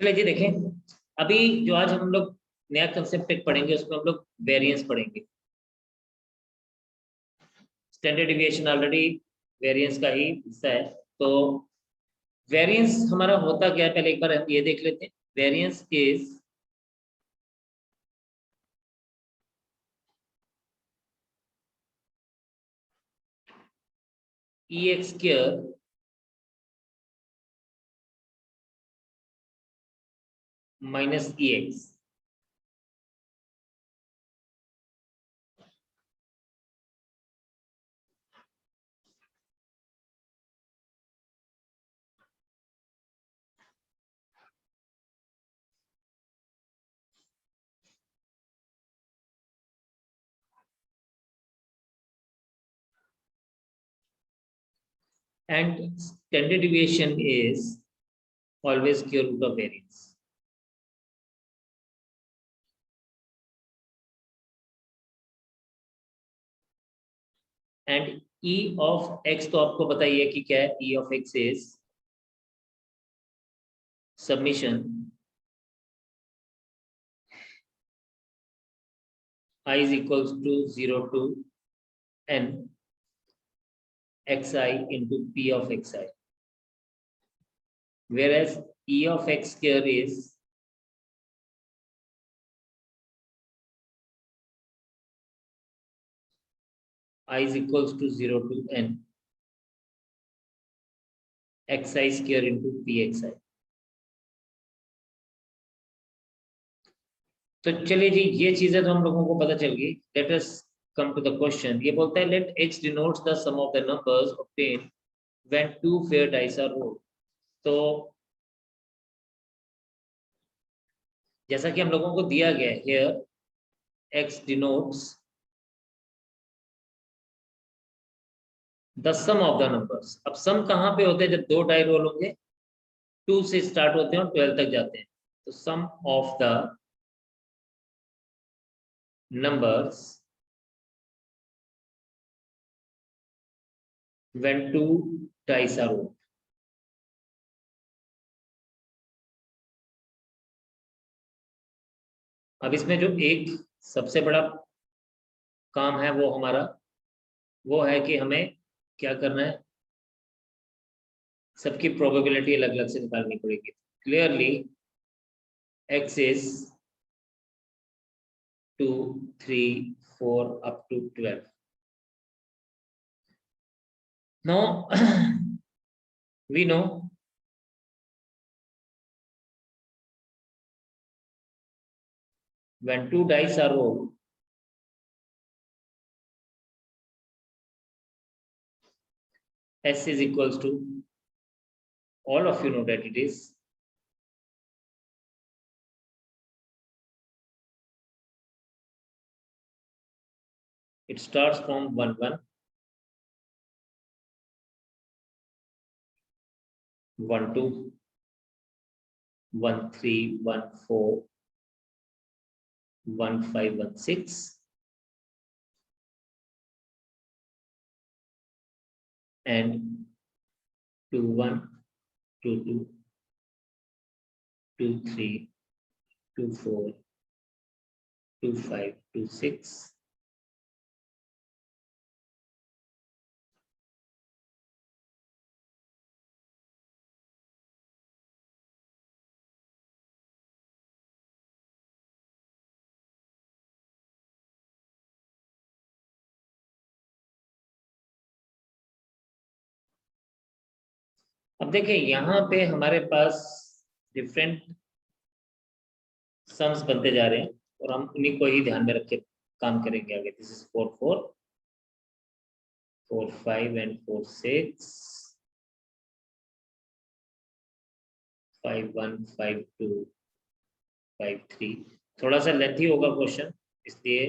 चलिए जी देखें, अभी जो आज हम लोग नया कंसेप्ट एक पढ़ेंगे उसमें हम लोग वेरिएंस पढ़ेंगे। स्टैंडर्ड डिविएशन ऑलरेडी वेरिएंस का ही हिस्सा है। तो वेरिएंस हमारा होता क्या है, पहले एक बार हम ये देख लेते हैं। Variance is EX square minus EX। And standard deviation is always square root of variance. And E of X तो आपको बताइए कि क्या है। E of X is summation I is equals to 0 to N xi into P of xi, whereas E of X square is I is equals to 0 to N xi square into Pxi। तो चलिए जी, ये चीजें तो हम लोगों को पता चल गई। Let us come to the question. ये बोलता है let x denotes the sum of the numbers obtained when two fair dice are rolled. तो जैसा कि हम लोगों को दिया गया है here x denotes the sum of the numbers. अब सम कहाँ पे होते हैं? जब दो डाई रोल होंगे, 2 से स्टार्ट होते हैं और 12 तक जाते हैं। तो some of the numbers when two dice are rolled। अब इसमें जो एक सबसे बड़ा काम है वो हमारा वो है कि हमें क्या करना है, सबकी प्रोबेबिलिटी अलग अलग से निकालनी पड़ेगी। Clearly x is 2 3 4 up to 12। now we know when two dice are rolled, s is equals to, all of you know that it is it starts from 1 1 1 2 1 3 1 4 1 5 1 6 and 2 1 2 2 2 3 2 4 2 5 2 6 अब देखिए यहाँ पे हमारे पास डिफरेंट सम्स बनते जा रहे हैं और हम उन्हीं को ही ध्यान में रख के काम करेंगे आगे। This is 4 4 4 5 and 4 6 5 1 5 2 5 3। थोड़ा सा लेंथी होगा क्वेश्चन, इसलिए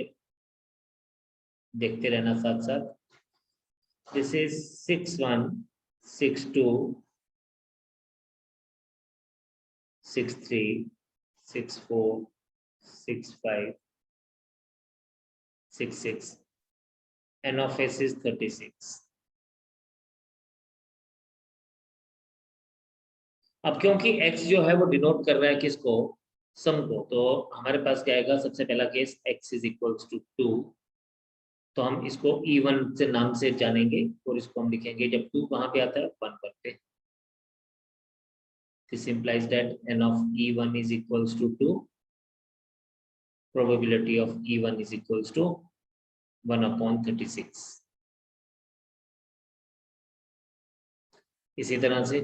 देखते रहना साथ साथ। This is 6 1 6 2 6 3 6 4 6 5 6 6। n of s is 36। अब क्योंकि x जो है वो डिनोट कर रहा है किसको, सम को, तो हमारे पास क्या आएगा, सबसे पहला case x is equals to 2, तो हम इसको E1 से नाम से जानेंगे और इसको हम लिखेंगे जब 2 कहाँ पे आता है 1 पर पे. This implies that n of E1 is equals to 2. Probability of E1 is equals to 1/36. इसी तरह से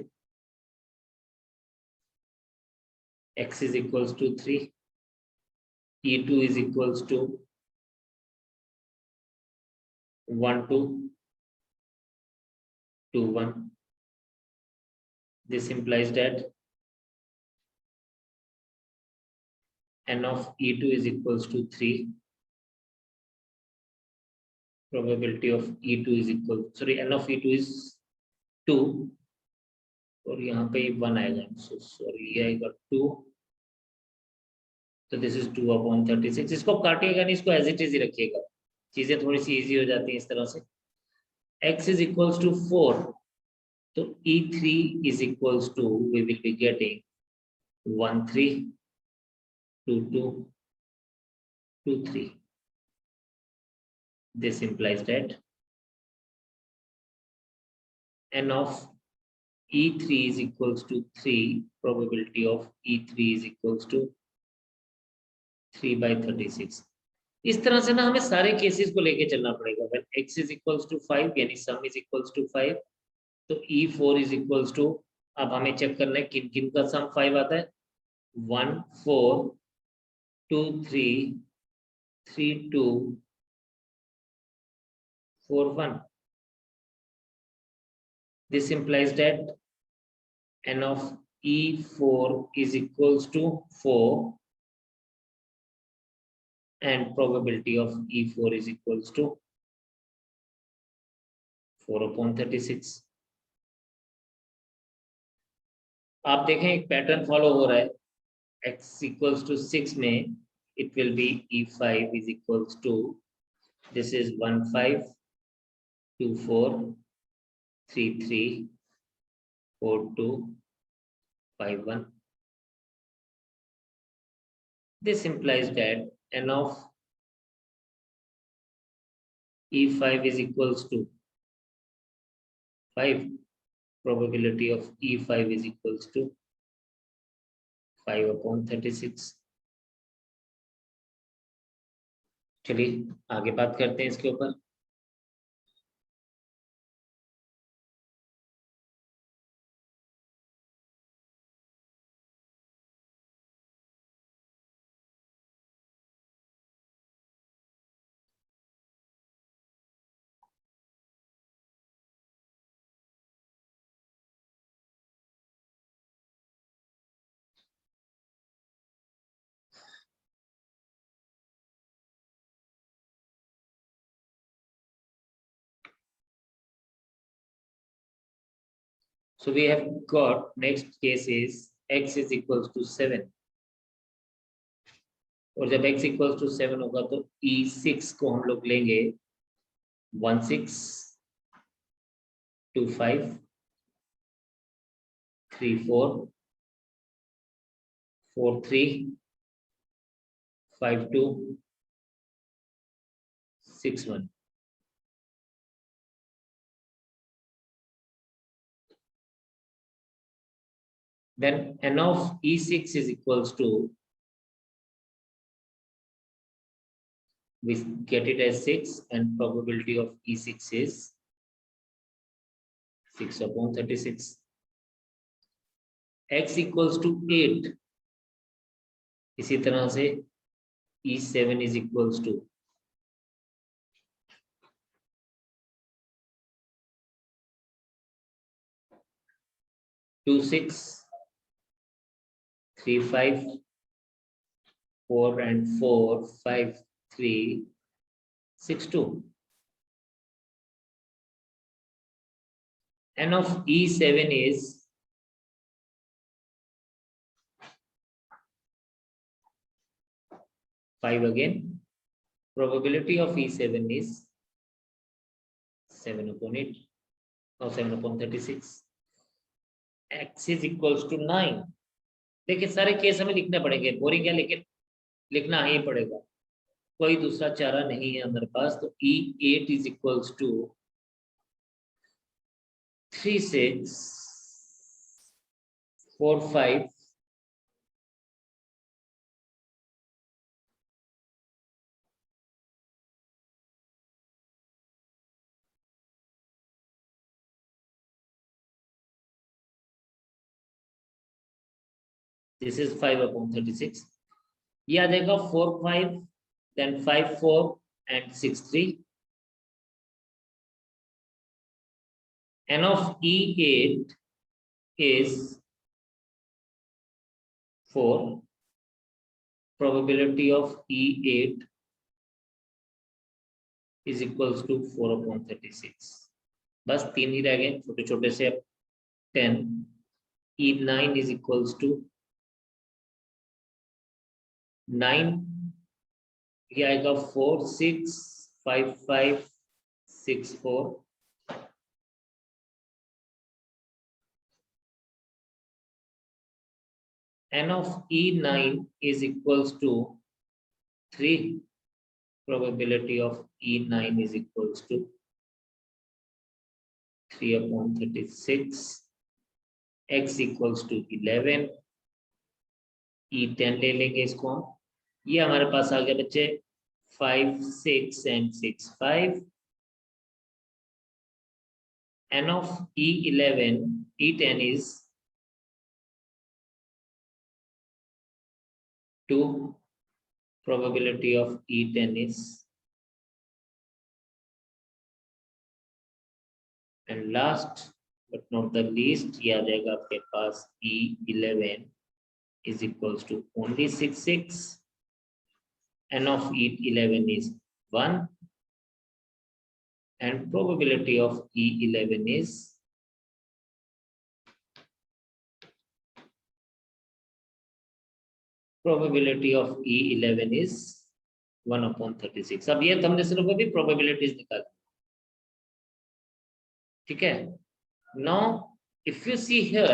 x is equals to 3, E2 is equals to 1 to 2 1. This implies that n of E2 is equals to 3. Probability of E2 is equal, sorry, n of E2 is 2 और यहाँ पे 1 आएगा, sorry ये आएगा 2, तो दिस इज 2/36. इसको काटिएगा नहीं, इसको एज इट इज ही रखिएगा, चीजें थोड़ी सी इजी हो जाती हैं इस तरह से. x is equals to 4, तो E3 is equals to, we will be getting 1 3 2 2 2 3. This implies that n of E3 is equals to 3. Probability of E3 is equals to 3/36. इस तरह से ना हमें सारे केसेस को लेके चलना पड़ेगा. When x is equals to 5 यानी sum is equals to 5, तो E4 is equals to, अब हमें चेक करना है किन किन का सम 5 आता है. 1 4 2 3 3 2 4 1. This implies that n of E4 is equals to 4 and probability of E4 is equals to 4/36. आप देखें एक पैटर्न फॉलो हो रहा है. x equals to 6 में it will be E5 is equals to, this is 1 5 2 4 3 3 4 2 5 1. This implies that n of E5 is equals to 5. Probability of E5 is equals to 5/36. चलिए आगे बात करते हैं इसके ऊपर. So we have got next case is x is equals to 7. और जब x equals to 7 होगा तो E6 को हम लोग लेंगे 1 6 2 5 3 4 4 3 5 2 6 1. Then n of E6 is equals to, we get it as 6 and probability of E6 is 6/36. x equals to 8. इसी तरह से E7 is equals to 2 6 3 5 4 and 4 5 3 6 2. N of E7 is 5 again. Probability of E7 is 7/8 or 7/36. x is equals to 9। देखिए सारे case हमें लिखने पड़ेंगे, boring है लेकिन लिखना ही पड़ेगा, कोई दूसरा चारा नहीं है हमारे पास। तो E8 is equals to 3 6 4 5 this is 5/36। ये आ जाएगा 4 5 then 5 4 and 6 3। n of E8 is 4, probability of E8 is equals to 4/36। बस 3 ही रह गए छोटे छोटे से। अब 10 E9 is equals to 9, ये आएगा 4 6 5 5 6 4। n of E9 is equals to 3, probability of E9 is equals to 3/36, x equals to 11। E10 ले लेंगे इसको हम, ये हमारे पास आ गया बच्चे 5 6 and 6 5। n of E10 is 2, probability of E10 is, and last but not the least ये आ जाएगा आपके पास E11 is equals to only 6 6, n of E11 is 1, and probability of E11 is probability of E11 is 1/36। अब ये तो हमने सिर्फ अभी प्रोबेबिलिटीज निकाली, ठीक है। Now if you see here,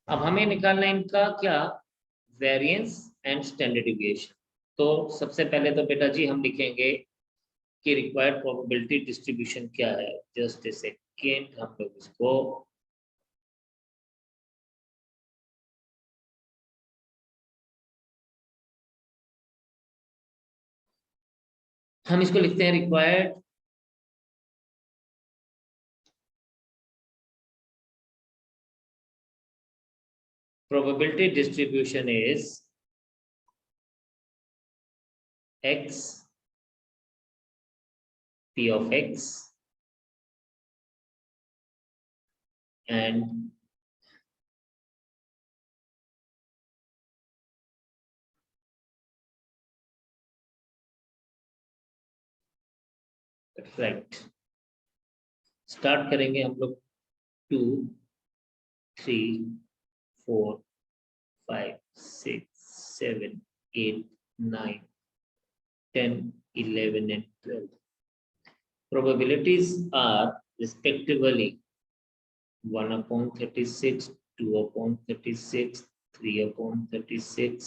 अब हमें निकालना है इनका क्या, वेरिएंस एंड स्टैंडर्ड डिविएशन। तो सबसे पहले तो बेटा जी हम लिखेंगे कि रिक्वायर्ड प्रोबेबिलिटी डिस्ट्रीब्यूशन क्या है। जस्ट ए सेकेंड, हम लोग इसको लिखते हैं, required probability distribution is x p of x and right. Start करेंगे हम लोग 2 3 4 5 6 7 8 9 10 11 and 12। probabilities are respectively 1/36, 2/36, 3/36,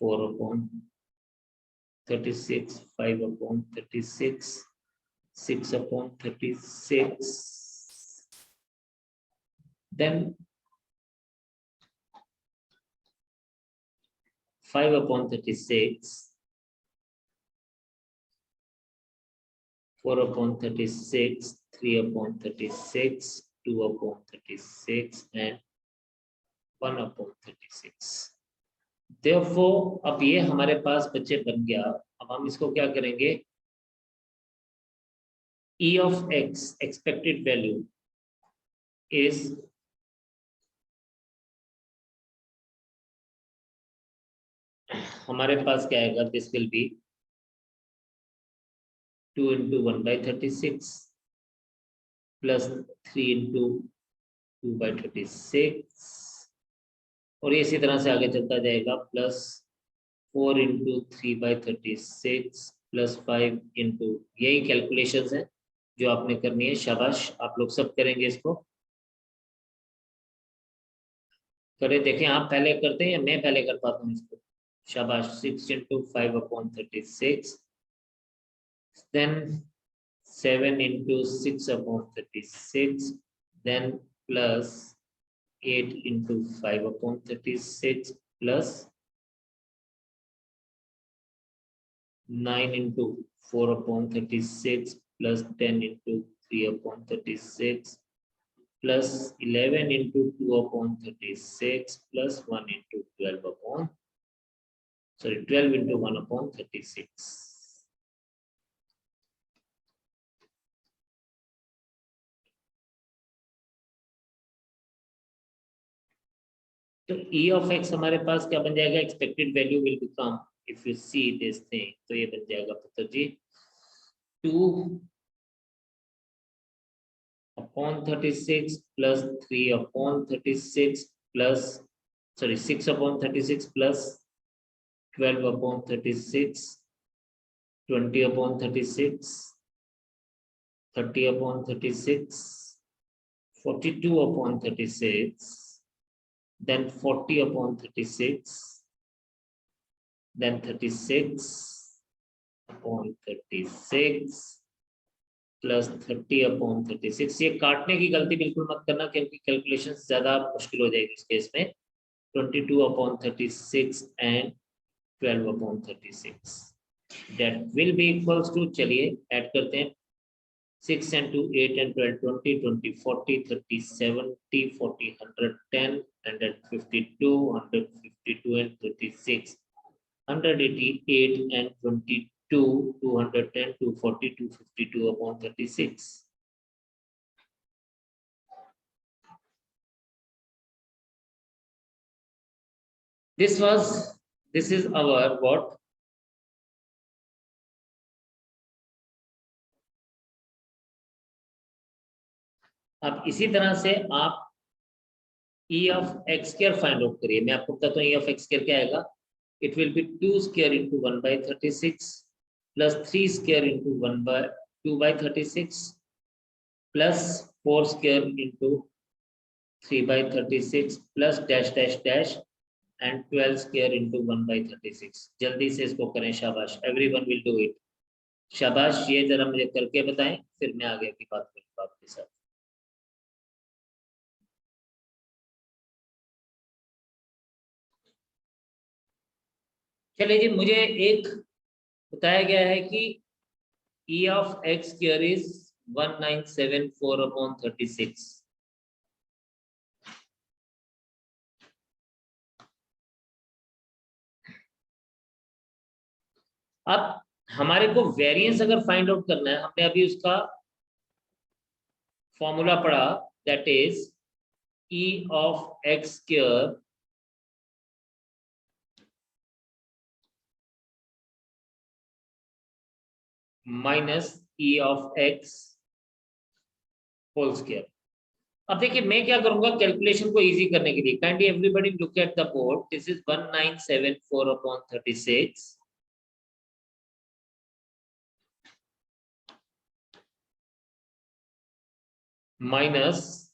4/36, 5/36, 6/36, then 5/36, 4/36, 3/36, 2/36 and 1/36। Therefore अब ये हमारे पास बच्चे बन गया। अब हम इसको क्या करेंगे, E of x expected value is हमारे पास क्या आएगा, this will be 2 into 1/36 plus 3 into 2/36, और इसी तरह से आगे चलता जाएगा, प्लस 4 into 3/36 प्लस 5 into, यही कैलकुलेशंस है, जो आपने करनी है। शाबाश, आप लोग सब करेंगे इसको। करे देखें, आप पहले करते हैं या मैं पहले कर पाता हूँ इसको? शाबाश। 6 × 5/36, then 7 × 6/36, then plus 8 × 5/36 plus 9 × 4/36 plus 10 × 3/36 plus 11 × 2/36 plus 12 × 1/36. तो e of x हमारे पास क्या बन जाएगा? Expected value will become, if you see this thing, तो ये बन जाएगा पुत्र जी 2/36 plus 3/36 plus 6/36 plus 12/36, 20/36, 30/36, 42/36, then 40/36, then 36/36 plus 30/36। ये काटने की गलती बिल्कुल मत करना, क्योंकि कैलकुलेशन ज्यादा मुश्किल हो जाएगी इस केस में। 22/36 and 12/36 that will be equals to, चलिए ऐड करते हैं, 6 and 2 8 and 12 20 20 40 30 70 40 110 152 152 and 36 188 and 22 210 240 252/36. This is our what? अब इसी तरह से आप e of x square find out करिए। मैं आपको बताता हूँ e of x square क्या आएगा। It will be 2 square into 1/36 plus 3 square into 2/36 plus 4 square into 3/36 plus dash dash dash and 12 square into 1/36। जल्दी से इसको करें, शाबाश, everyone will do it। शाबाश, ये जरा मुझे करके बताएं, फिर मैं आगे की बात करूंगा आपके साथ। चलिए जी, मुझे एक बताया गया है कि e of x square is 1974/36। अब हमारे को वेरिएंस अगर फाइंड आउट करना है, हमने अभी उसका फॉर्मूला पढ़ा, that is e of x square minus e of x whole square. अब देखिए मैं क्या करूंगा कैलकुलेशन को इजी करने के लिए, kindly everybody look at the board. This is 1974/36 minus,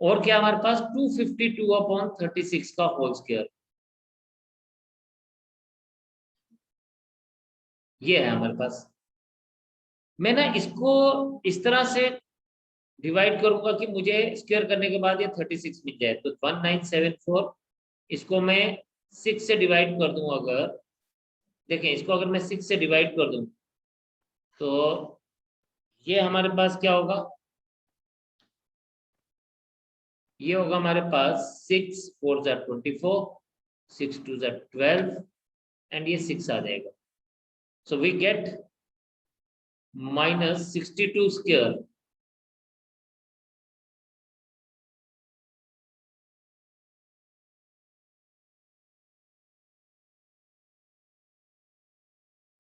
और क्या हमारे पास 252/36 का होल स्क्वायर, ये है हमारे पास। मैं ना इसको इस तरह से डिवाइड करूंगा कि मुझे स्क्वायर करने के बाद ये 36 मिल जाए। तो 1974, इसको मैं 6 से डिवाइड कर दूं, अगर देखें इसको अगर मैं 6 से डिवाइड कर दूं तो ये हमारे पास क्या होगा, ये होगा हमारे पास 6 4 ज़ा 24, 6 2 ज़ा 12 एंड ये 6 आ जाएगा। सो वी गेट -62 स्क्वायर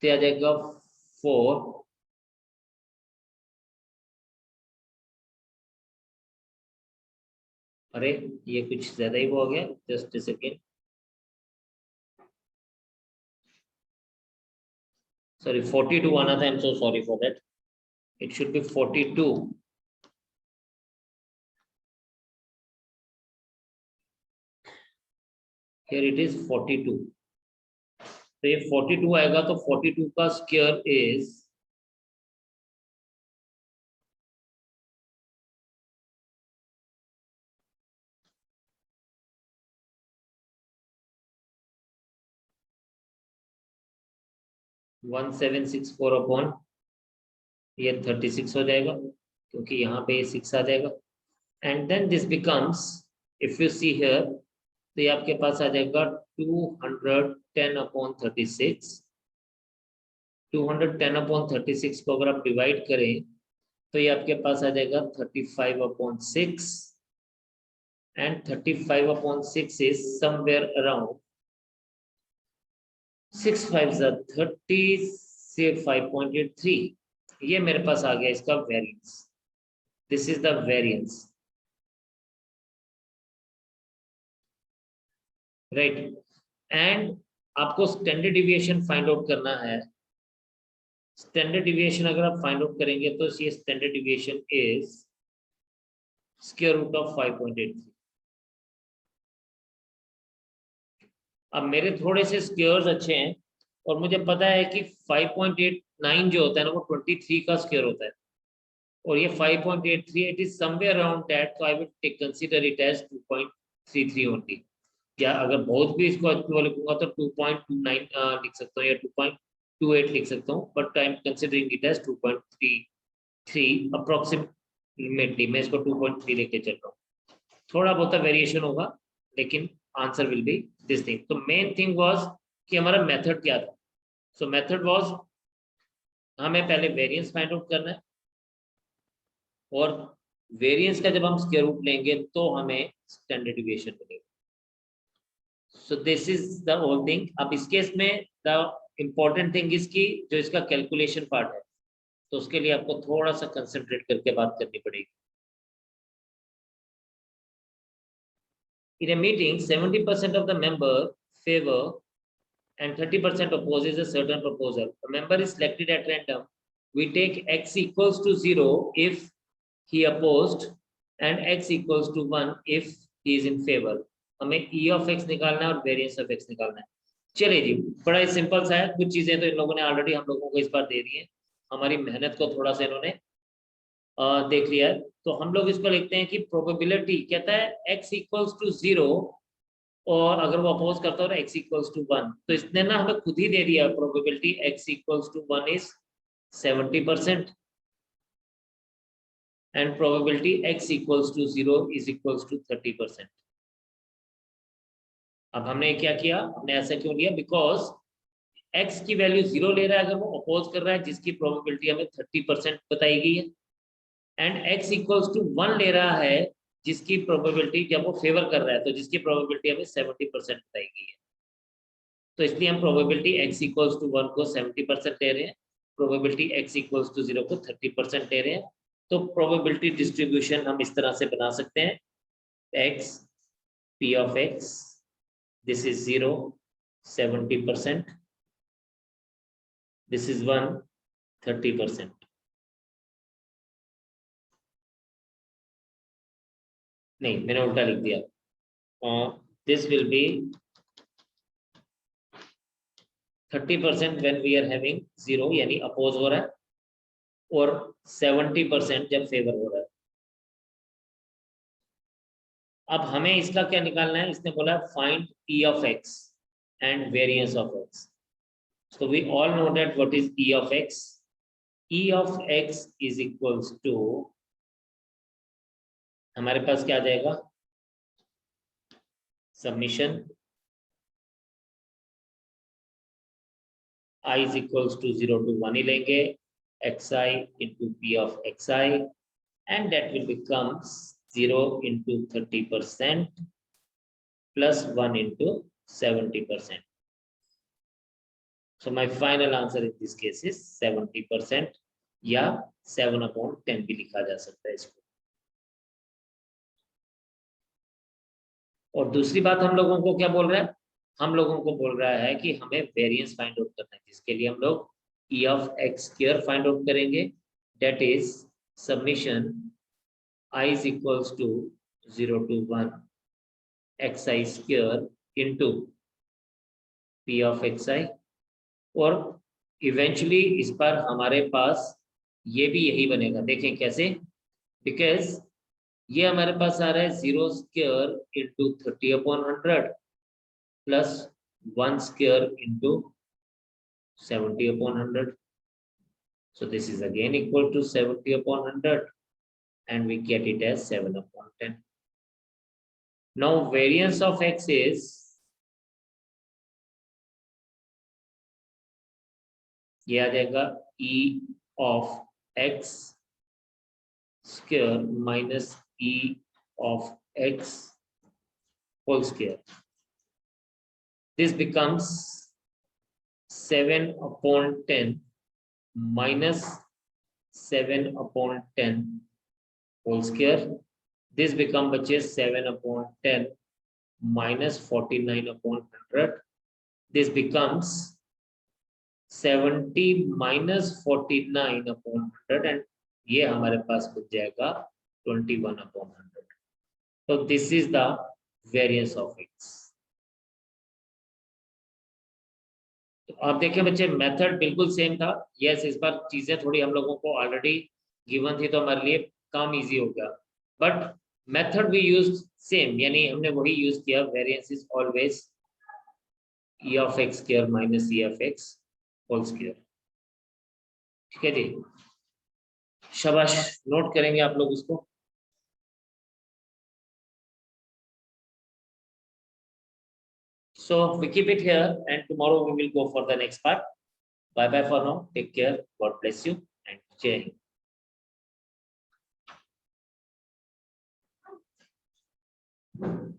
तो आ जाएगा 4, अरे ये कुछ ज्यादा ही वो हो गया, जस्ट अ सेकेंड। सॉरी 42 आना था, I am so sorry for that, it should be 42. Here it is 42. तो ये 42 आएगा, तो 42 का स्क्वायर इज 1764 अपॉन ये 36 हो जाएगा, क्योंकि यहाँ पे ये 6 आ जाएगा. And then this becomes, if you see here, तो ये आपके पास आ जाएगा 210 अपॉन 36. 210 अपॉन 36 को अगर आप डिवाइड करें तो ये आपके पास आ जाएगा 35 upon 6. And 35 upon 6 is somewhere around 6 5 30 से 5.83. ये मेरे पास आ गया इसका variance. This is the variance, right. And आपको स्टैंडर्ड डिविएशन फाइंड आउट करना है. स्टैंडर्ड डिविएशन अगर आप फाइंड आउट करेंगे तो ये standard deviation is square root of 5.83. अब मेरे थोड़े से स्क्वायर्स अच्छे हैं और मुझे पता है कि 5.89 जो होता है ना वो 23 का स्क्वायर होता है, और ये 5.83 it is somewhere around that, तो I will take consider it as 2.33 only. या अगर बहुत भी इसको अच्छे लिखूंगा तो 2.29 लिख सकता हूँ या 2.28 लिख सकता हूँ, but I am considering it as 2.33 approximately. मैं इसको 2.3 लेके चल रहा हूँ. थोड़ा बहुत वेरिएशन होगा, लेकिन answer will be this thing. तो मेन थिंग वाज कि हमारा मेथड क्या था. सो मेथड वाज, हमें पहले वेरिएंस फाइंड आउट करना है, और वेरिएंस का जब हम स्क्वायर रूट लेंगे तो हमें स्टैंडर्ड डिविएशन मिलेगा. So this is the whole thing. अब इस केस में द इम्पोर्टेंट थिंग इसकी जो इसका कैलकुलेशन पार्ट है, तो उसके लिए आपको थोड़ा सा कंसंट्रेट करके बात करनी पड़ेगी. In a meeting, 70% of the member favor and 30% opposes a certain proposal. A member is selected at random. We take x equals to 0 if he opposed and x equals to 1 if he is in favor. हमें e of x निकालना है और variance of x निकालना है. चलिए जी, बड़ा ही simple सा है. कुछ चीजें तो इन लोगों ने ऑलरेडी हम लोगों को इस बार दे दी है. हमारी मेहनत को थोड़ा सा इन्होंने देख लिया है. तो हम लोग इसको लिखते हैं कि प्रोबेबिलिटी कहता है x इक्वल्स टू 0, और अगर वो अपोज करता है x इक्वल्स टू 1, तो इसने ना हमें खुद ही दे दिया probability x equals to 1 is 70% and probability x equals to 0 is equals to 30%. अब हमने क्या किया, हमने ऐसा क्यों लिया, बिकॉज x की वैल्यू 0 ले रहा है अगर वो अपोज कर रहा है, जिसकी प्रोबेबिलिटी हमें 30% बताई गई है, एंड x इक्वल्स टू 1 ले रहा है जिसकी प्रोबेबिलिटी जब वो फेवर कर रहा है, तो जिसकी प्रोबेबिलिटी हमें 70% बताई गई है. तो इसलिए हम प्रोबेबिलिटी x इक्वल्स टू 1 को 70% ले रहे हैं, प्रोबेबिलिटी x इक्वल्स टू 0 को 30% ले रहे हैं. तो प्रोबेबिलिटी डिस्ट्रीब्यूशन हम इस तरह से बना सकते हैं, x p of x, this is 0 70%, this is 1 30%. नहीं, मैंने उल्टा लिख दिया. This will be 30% when we are having 0 यानी अपोज हो रहा है, और 70% जब फेवर हो रहा है. अब हमें इसका क्या निकालना है, इसने बोला find e of x and variance of x. So we all know that what is e of x. E of x is equals to, हमारे पास क्या आ जाएगा, submission I is equals to 0 to 1 ही लेंगे, xi into p of xi, and that will become 0 into 30% plus 1 into 70%. So my final answer in this case is 70%, या 7/10 भी लिखा जा सकता है इसको. और दूसरी बात हम लोगों को क्या बोल रहा है, हम लोगों को बोल रहा है कि हमें वेरिएंस फाइंड आउट करना है, जिसके लिए हम लोग e of x square find out करेंगे, that is summation I is equals to 0 to 1 xi square into p of xi, और इवेंचुअली इस पर हमारे पास ये भी यही बनेगा। देखें कैसे, बिकॉज ये हमारे पास आ रहा है 0 square into 30/100 plus 1 square into 70/100, so this is again equal to 70/100 and we get it as 7/10. Now variance of x is, ये आ जाएगा e of x square minus e of x whole square. This becomes 7/10 minus 7/10 whole square. This becomes बचे 7/10 minus 49/100. This becomes 70 minus 49/100 and ये हमारे पास बच जाएगा 21/100. So this is the variance of x. तो आप देखें बच्चे मेथड बिल्कुल सेम था। यस, इस बार चीजें थोड़ी हम लोगों को ऑलरेडी गिवन थी तो हमारे लिए काम इजी हो गया, but method we use same, यानी हमने वही यूज किया, variance is always e of x square minus e of x whole square। ठीक है जी, शाबाश, नोट करेंगे आप लोग उसको। So we keep it here and tomorrow we will go for the next part. Bye bye for now. Take care. God bless you and Jai Hind.